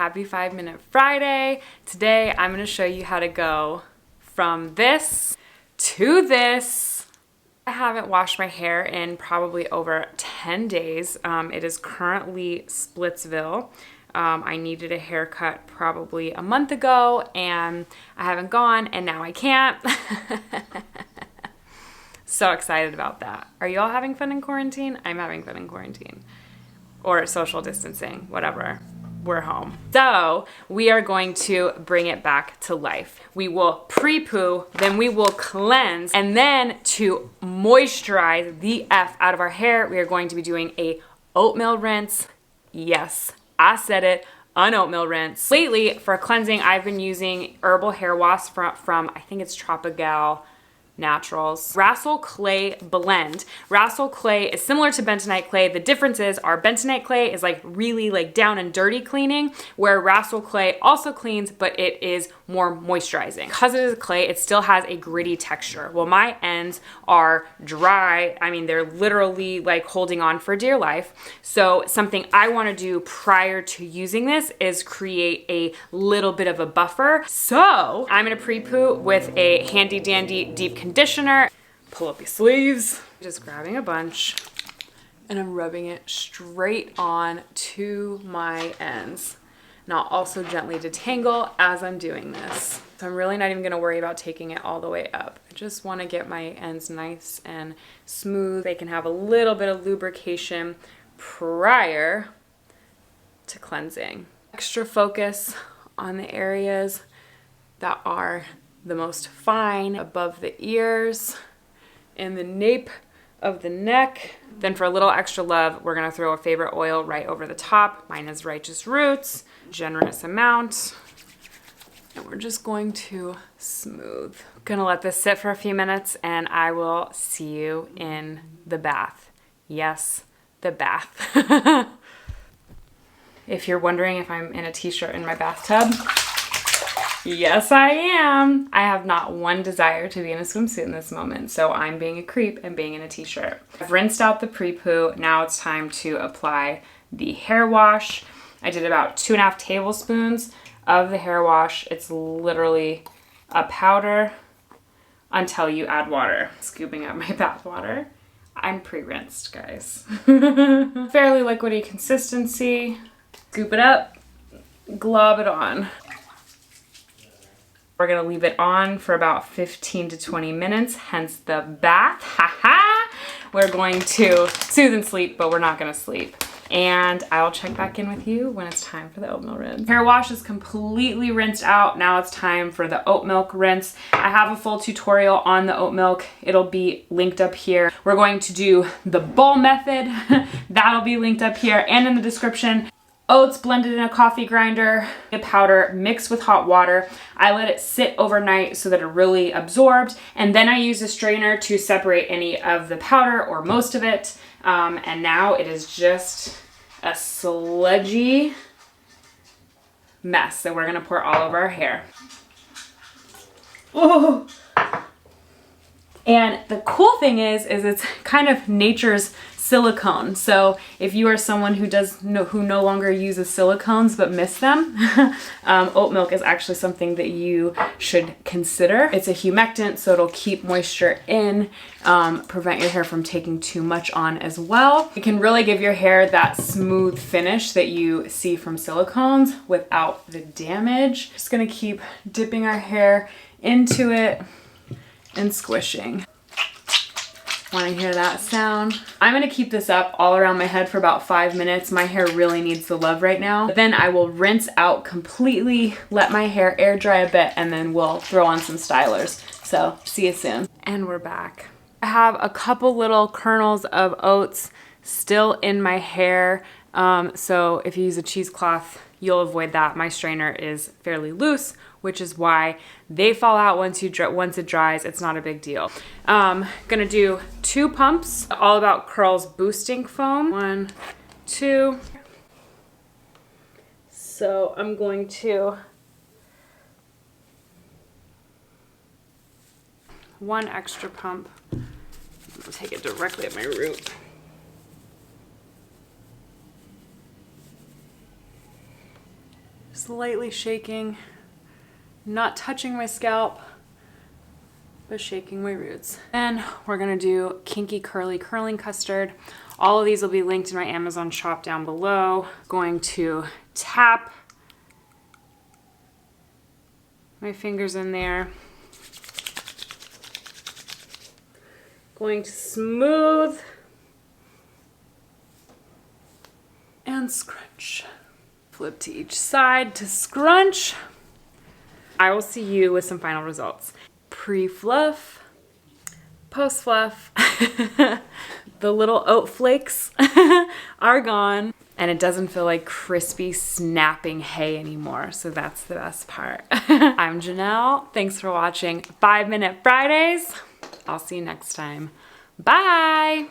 Happy 5-Minute Friday. Today I'm going to show you how to go from this to this. I haven't washed my hair in probably over 10 days. It is currently Splitsville. I needed a haircut probably a month ago and I haven't gone and now I can't. So excited about that. Are you all having fun in quarantine? I'm having fun in quarantine. Or social distancing, whatever. We're home. So we are going to bring it back to life. We will pre-poo, then we will cleanse, and then to moisturize the F out of our hair, we are going to be doing a oatmeal rinse. Yes, I said it. An oatmeal rinse. Lately, for cleansing, I've been using Herbal hair wash from I think it's Tropigyal Naturals. Rassel Clay Blend. Rassel Clay is similar to bentonite clay. The difference is our bentonite clay is like really like down and dirty cleaning, where Rassel Clay also cleans, but it is more moisturizing. Because it is clay, it still has a gritty texture. Well, my ends are dry. I mean, they're literally like holding on for dear life. So something I want to do prior to using this is create a little bit of a buffer. So I'm going to pre-poo with a handy dandy deep conditioner. Pull up your sleeves. Just grabbing a bunch and I'm rubbing it straight on to my ends. And I'll also gently detangle as I'm doing this. So I'm really not even gonna worry about taking it all the way up. I just wanna get my ends nice and smooth. They can have a little bit of lubrication prior to cleansing. Extra focus on the areas that are the most fine, above the ears, in the nape of the neck. Then for a little extra love, we're gonna throw a favorite oil right over the top. Mine is Righteous Roots, generous amount. And we're just going to smooth. Gonna let this sit for a few minutes and I will see you in the bath. Yes, the bath. If you're wondering if I'm in a t-shirt in my bathtub, yes, I am. I have not one desire to be in a swimsuit in this moment, so I'm being a creep and being in a t-shirt. I've rinsed out the pre-poo. Now it's time to apply the hair wash. I did about 2.5 tablespoons of the hair wash. It's literally a powder until you add water. Scooping up my bath water. I'm pre-rinsed, guys. Fairly liquidy consistency. Scoop it up, glob it on. We're gonna leave it on for about 15 to 20 minutes, hence the bath, haha. We're going to soothe and sleep, but we're not gonna sleep. And I'll check back in with you when it's time for the oat milk rinse. Hair wash is completely rinsed out. Now it's time for the oat milk rinse. I have a full tutorial on the oat milk. It'll be linked up here. We're going to do the bowl method. That'll be linked up here and in the description. Oats blended in a coffee grinder, a powder mixed with hot water. I let it sit overnight so that it really absorbed, and then I use a strainer to separate any of the powder or most of it. And now it is just a sludgy mess that we're gonna pour all over our hair. Oh. And the cool thing is it's kind of nature's silicone. So if you are someone who no longer uses silicones but miss them, oat milk is actually something that you should consider. It's a humectant, so it'll keep moisture in, prevent your hair from taking too much on as well. It can really give your hair that smooth finish that you see from silicones without the damage. Just gonna keep dipping our hair into it and squishing. Want to hear that sound? I'm going to keep this up all around my head for about 5 minutes. My hair really needs the love right now. Then I will rinse out completely, let my hair air dry a bit, and then we'll throw on some stylers. So see you soon. And we're back. I have a couple little kernels of oats still in my hair. So if you use a cheesecloth, you'll avoid that. My strainer is fairly loose, which is why they fall out once it dries. It's not a big deal. Gonna do 2 pumps, all about curls boosting foam. 1, 2. So I'm going to 1 extra pump. I'll take it directly at my root. Just lightly shaking, not touching my scalp, but shaking my roots. Then we're gonna do Kinky Curly Curling Custard. All of these will be linked in my Amazon shop down below. Going to tap my fingers in there. Going to smooth and scrunch. Flip to each side to scrunch. I will see you with some final results. Pre-fluff, post-fluff. The little oat flakes are gone. And it doesn't feel like crispy, snapping hay anymore. So that's the best part. I'm Jannelle. Thanks for watching 5 Minute Fridays. I'll see you next time. Bye.